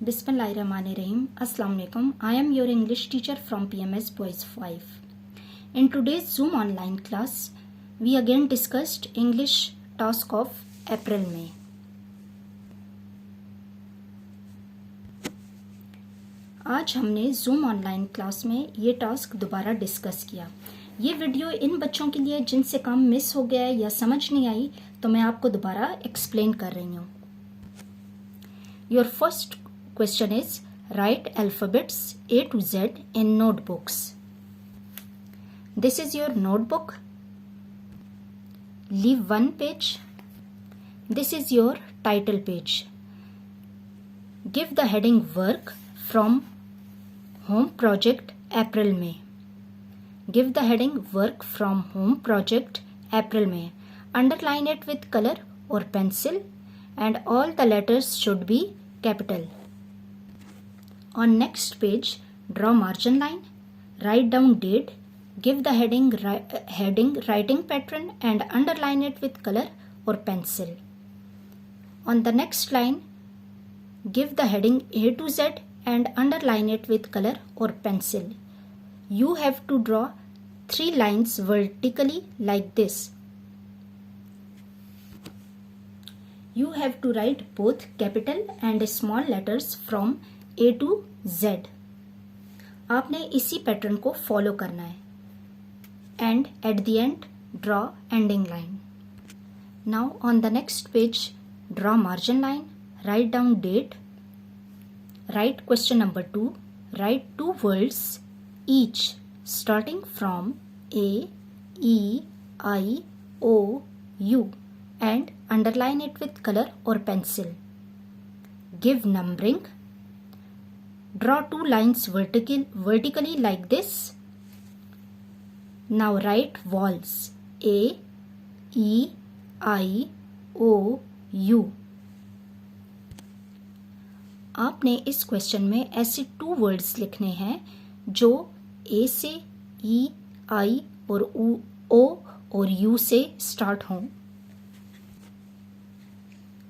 Bismillahirrahmanirrahim. Assalamu alaikum. I am your English teacher from PMS Boys 5. In today's Zoom online class, we again discussed English task of April May. आज हमने Zoom online class में ये task दोबारा discuss किया. ये video इन बच्चों के लिए जिनसे काम मिस हो गया है या समझ नहीं आई, तो मैं आपको दोबारा एक्सप्लेन कर रही हूँ. Your first question is write alphabets A to Z in notebooks. This is your notebook. Leave one page. This is your title page. Give the heading work from home project April May. Give the heading work from home project April May. Underline it with color or pencil and all the letters should be capital. On next page, draw margin line, write down date, give the heading writing pattern and underline it with color or pencil. On the next line, give the heading A to Z and underline it with color or pencil. You have to draw 3 lines vertically like this. You have to write both capital and small letters from A to Z. आपने इसी pattern को follow करना है. And at the end, draw ending line. Now on the next page, draw margin line, write down date, write question number 2, write 2 words each starting from A, E, I, O, U and underline it with color or pencil. Give numbering. Draw 2 lines vertically like this. Now write vowels A, E, I, O, U. आपने इस question में ऐसे 2 words लिखने हैं जो A से E, I और O और U से स्टार्ट हों.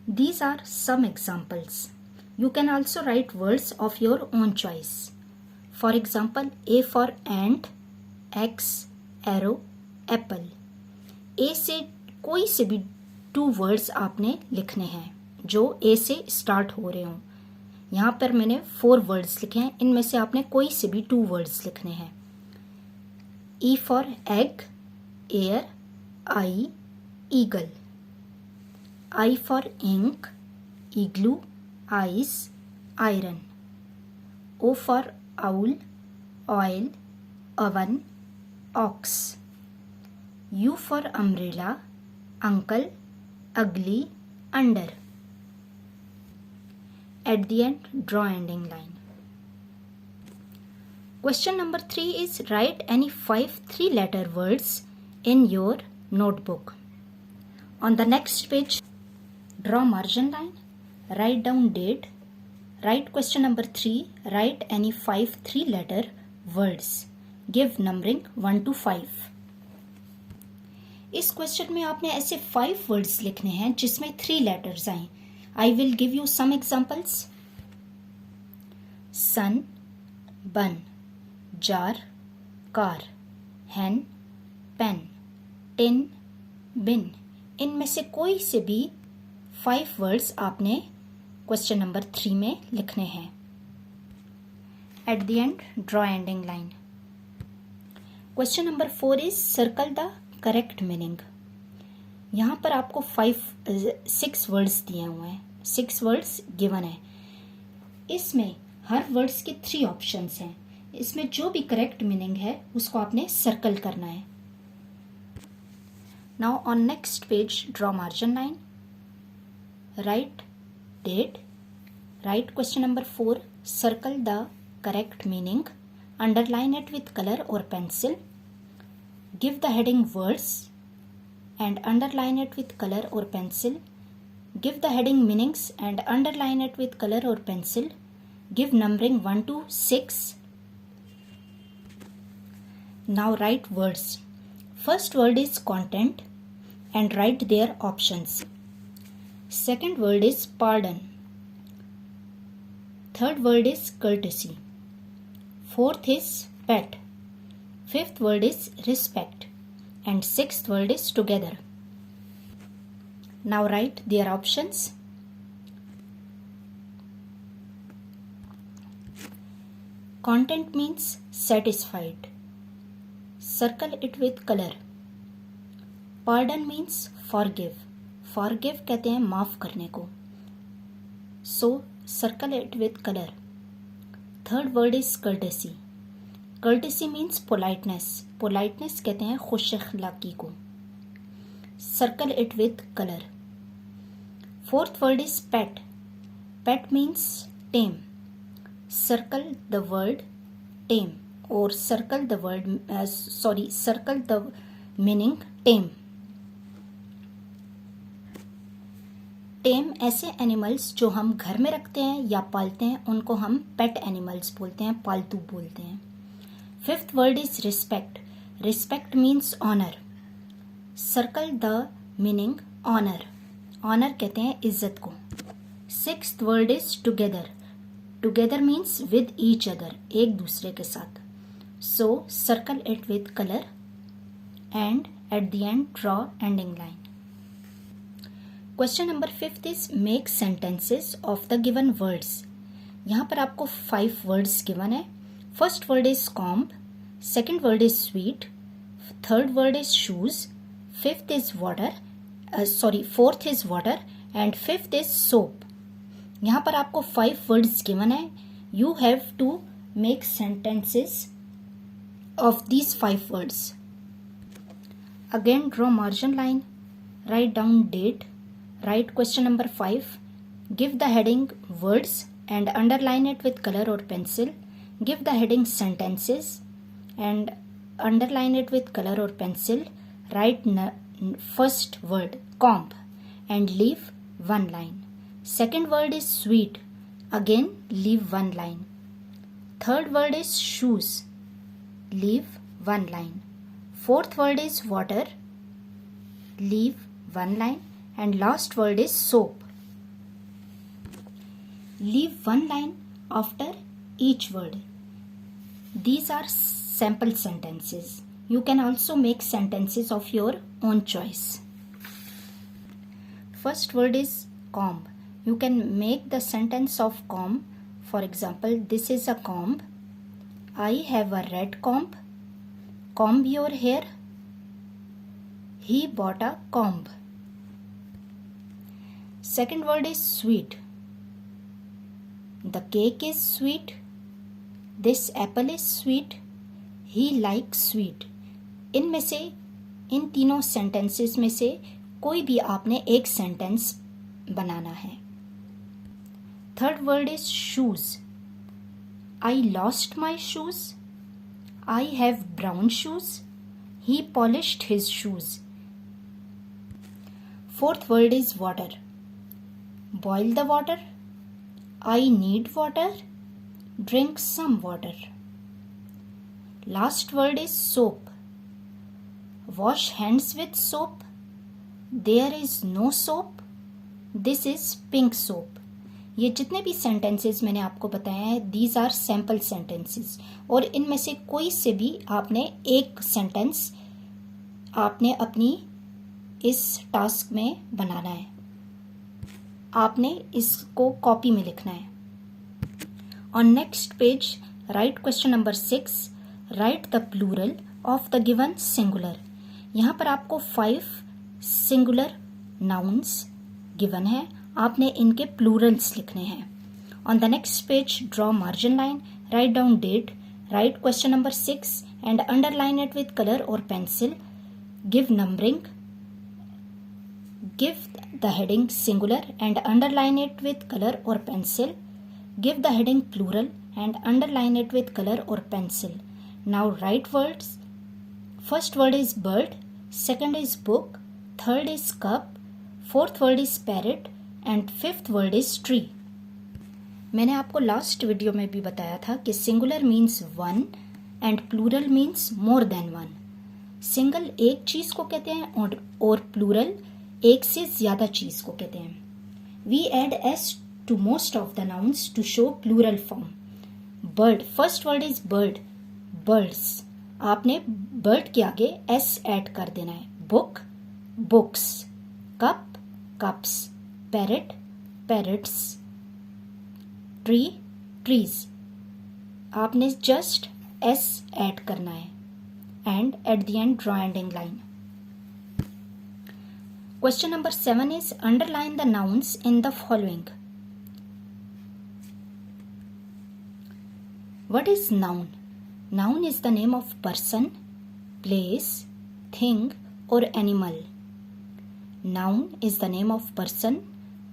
These are some examples. You can also write words of your own choice. For example, A for ant, X, arrow, apple. A से कोई से भी 2 words आपने लिखने हैं जो A से स्टार्ट हो रहे हों. यहाँ पर मैंने 4 words लिखे हैं. इनमें से आपने कोई से भी 2 words लिखने हैं. E for egg, air, I, eagle. I for ink, igloo, ice, iron. O for owl, oil, oven, ox. U for umbrella, uncle, ugly, under. At the end, draw ending line. Question number 3 is write any 5 3-letter words in your notebook. On the next page, draw margin line, write down date, write question number 3, write any 5 3-letter words. Give numbering 1 to 5. इस question में आपने ऐसे 5 words लिखने हैं जिसमें 3 letters आए. I will give you some examples. Sun, bun, jar, car, hen, pen, tin, bin. इनमें से कोई से भी 5 वर्ड्स आपने क्वेश्चन नंबर 3 में लिखने हैं. Eight the end draw ending line. Question number 4 is circle the correct meaning. यहाँ पर आपको 6 वर्ड्स दिए हुए हैं. 6 वर्ड्स गिवन है. इसमें हर वर्ड्स के 3 ऑप्शंस हैं. इसमें जो भी करेक्ट मीनिंग है उसको आपने सर्कल करना है. Now on next page, draw margin line, write date, write question number 4, circle the correct meaning, underline it with color or pencil, give the heading words and underline it with color or pencil, give the heading meanings and underline it with color or pencil, give numbering 1 to 6. Now write words. First word is content and write their options. Second word is pardon. Third word is courtesy. Fourth is pet. Fifth word is respect. And sixth word is together. Now write their options. Content means satisfied. Circle it with color. Pardon means forgive. Forgive कहते हैं माफ करने को. So circle it with color. Third word is courtesy. Courtesy means politeness. Politeness कहते हैं खुश अखलाकी को. Circle it with color. Fourth word is pet. Pet means tame. Circle the word tame or circle the word circle the meaning tame. टेम ऐसे animals जो हम घर में रखते हैं या पालते हैं उनको हम पेट एनिमल्स बोलते हैं, पालतू बोलते हैं. Fifth word is respect. Respect means honour. Circle the meaning honour. Honour कहते हैं इज्जत को. Sixth word is together. Together means with each other, एक दूसरे के साथ. So circle it with colour and at the end draw ending line. Question number 5 is make sentences of the given words. यहाँ पर आपको 5 वर्ड्स गिवन है. First word is comb, second word is sweet, third word is shoes, fourth is water and fifth is soap. यहाँ पर आपको 5 words given है. You have to make sentences of these 5 words. Again draw margin line, right down date. Write question number 5. Give the heading words and underline it with color or pencil. Give the heading sentences and underline it with color or pencil. Write first word comb and leave one line. Second word is sweet. Again leave one line. Third word is shoes. Leave one line. Fourth word is water. Leave one line. And last word is soap. Leave one line after each word. These are sample sentences. You can also make sentences of your own choice. First word is comb. You can make the sentence of comb. For example, this is a comb. I have a red comb. Comb your hair. He bought a comb. Second word is sweet. The cake is sweet. This apple is sweet. He likes sweet. इनमें से इन तीनों sentences में से कोई भी आपने एक sentence बनाना है. Third word is shoes. I lost my shoes. I have brown shoes. He polished his shoes. Fourth word is water. Boil the water. I need water. Drink some water. Last word is soap. Wash hands with soap. There is no soap. This is pink soap. ये जितने भी sentences मैंने आपको बताए हैं, these are sample sentences. और इनमें से कोई से भी आपने एक सेंटेंस आपने अपनी इस टास्क में बनाना है. आपने इसको कॉपी में लिखना है. On next page write question number 6. Write the plural of the given singular. यहाँ पर आपको 5 सिंगुलर नाउन्स गिवन है. आपने इनके प्लूरल्स लिखने हैं. On the next page draw margin line, right down date, right question number 6 and underline it with colour और pencil. Give numbering. Give the heading singular and underline it with color or pencil. Give the heading plural and underline it with color or pencil. Now write words. First word is bird, second is book, third is cup, fourth word is parrot and fifth word is tree. मैंने आपको last video में भी बताया था कि singular means one and plural means more than one. Single एक चीज को कहते हैं और प्लूरल एक से ज्यादा चीज को कहते हैं. We add s to most of the nouns to show plural form. Bird, first word is bird, birds. आपने bird के आगे s ऐड कर देना है. Book, books. Cup, cups. Parrot, parrots. Tree, trees. आपने just s ऐड करना है. And at the end draw ending line. Question number 7 is underline the nouns in the following. What is noun? Noun is the name of person, place, thing or animal. Noun is the name of person,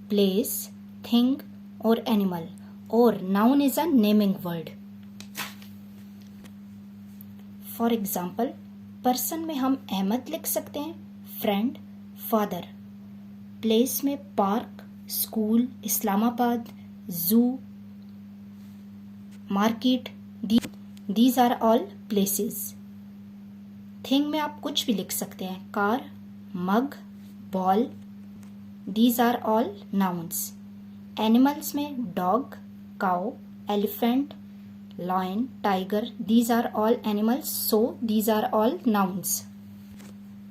place, thing or animal. Or noun is a naming word. For example, person में हम अहमद लिख सकते हैं, friend, father. Place में park, school, Islamabad, zoo, market. These are all places. Thing में आप कुछ भी लिख सकते हैं, car, mug, ball. These are all nouns. Animals में dog, cow, elephant, lion, tiger. These are all animals, so these are all nouns.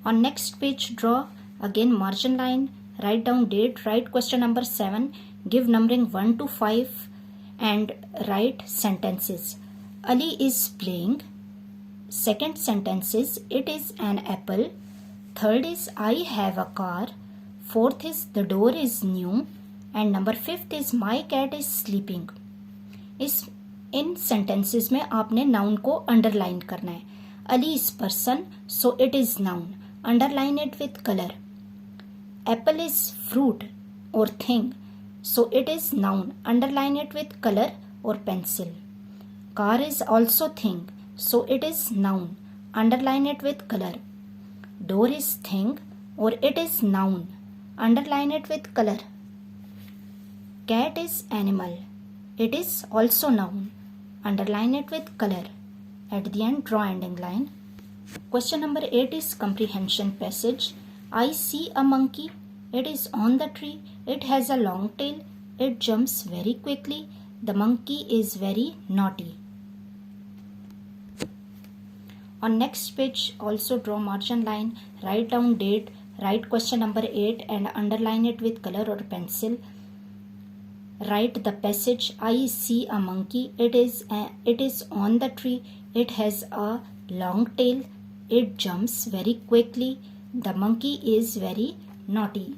On next page, draw again margin line, write down date, write question number 7, give numbering 1 to 5 and write sentences. Ali is playing. Second sentence is it is an apple. Third is I have a car. Fourth is the door is new. And number 5th is my cat is sleeping. In sentences में आपने noun को underline करना है. Ali is person, so it is noun. Underline it with color. Apple is fruit or thing, so it is noun. Underline it with color or pencil. Car is also thing, so it is noun. Underline it with color. Door is thing or it is noun. Underline it with color. Cat is animal. It is also noun. Underline it with color. At the end, draw ending line. Question number 8 is comprehension passage. I see a monkey. It is on the tree. It has a long tail. It jumps very quickly. The monkey is very naughty. On next page, also draw margin line, write down date, write question number 8 and underline it with color or pencil. Write the passage. I see a monkey. It is on the tree. It has a long tail. It jumps very quickly. The monkey is very naughty.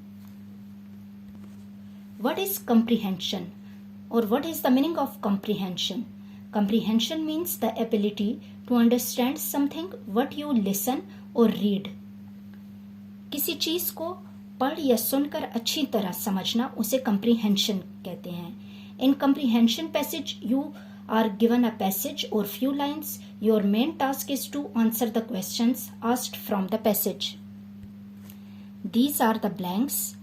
What is comprehension? Or what is the meaning of comprehension? Comprehension means the ability to understand something what you listen or read. किसी चीज को पढ़ या सुनकर अच्छी तरह समझना उसे comprehension कहते हैं. In comprehension passage, you are given a passage or few lines. Your main task is to answer the questions asked from the passage. These are the blanks.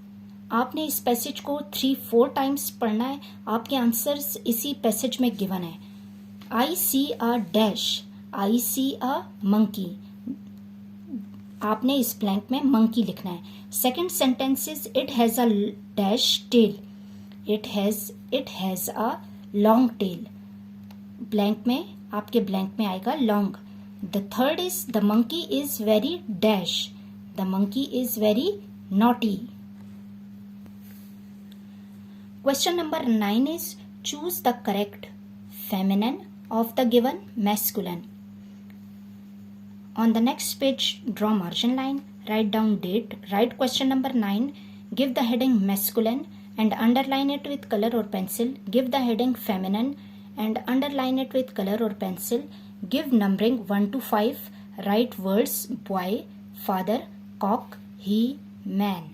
आपने इस पैसेज को 3-4 टाइम्स पढ़ना है. आपके आंसर्स इसी passage में given है. I see a dash. I see a monkey. आपने इस ब्लैंक में monkey लिखना है. Second sentence is it has a dash tail. It has a long tail. Blank में आपके ब्लैंक में आएगा long. The third is the monkey is very dash. The monkey is very naughty. Question number 9 is choose the correct feminine of the given masculine. On the next page draw margin line, right down date, right question number 9, give the heading masculine and underline it with color or pencil. Give the heading feminine and underline it with color or pencil. Give numbering 1 to 5. Write words boy, father, cock, he, man.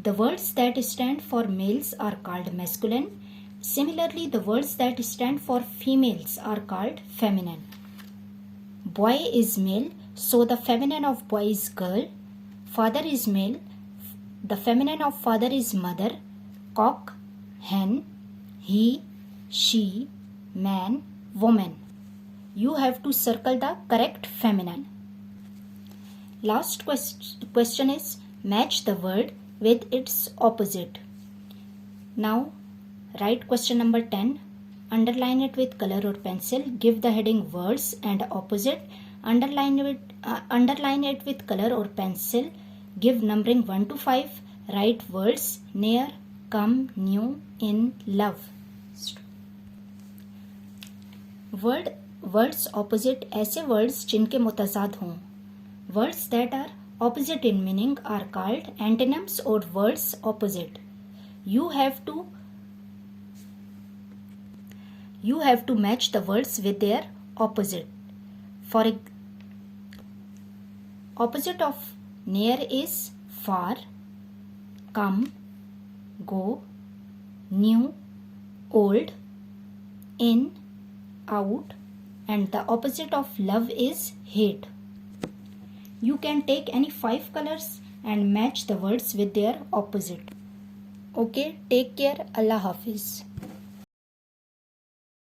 The words that stand for males are called masculine. Similarly, the words that stand for females are called feminine. Boy is male, so the feminine of boy is girl. Father is male. The feminine of father is mother. Cock, hen, he, she, man, woman. You have to circle the correct feminine. Last question is match the word with its opposite. Now write question number 10. Underline it with color or pencil. Give the heading words and opposite. Underline it with color or pencil. Give numbering 1 to 5. Write words near, come, new, in, love. Words opposite ऐसे words जिनके मुतजाद हों. Words that are opposite in meaning are called antonyms और words opposite. You have to match the words with their opposite. For opposite of near is far, come, go, new, old, in, out, and the opposite of love is hate. You can take any 5 colors and match the words with their opposite. Okay, take care. Allah Hafiz.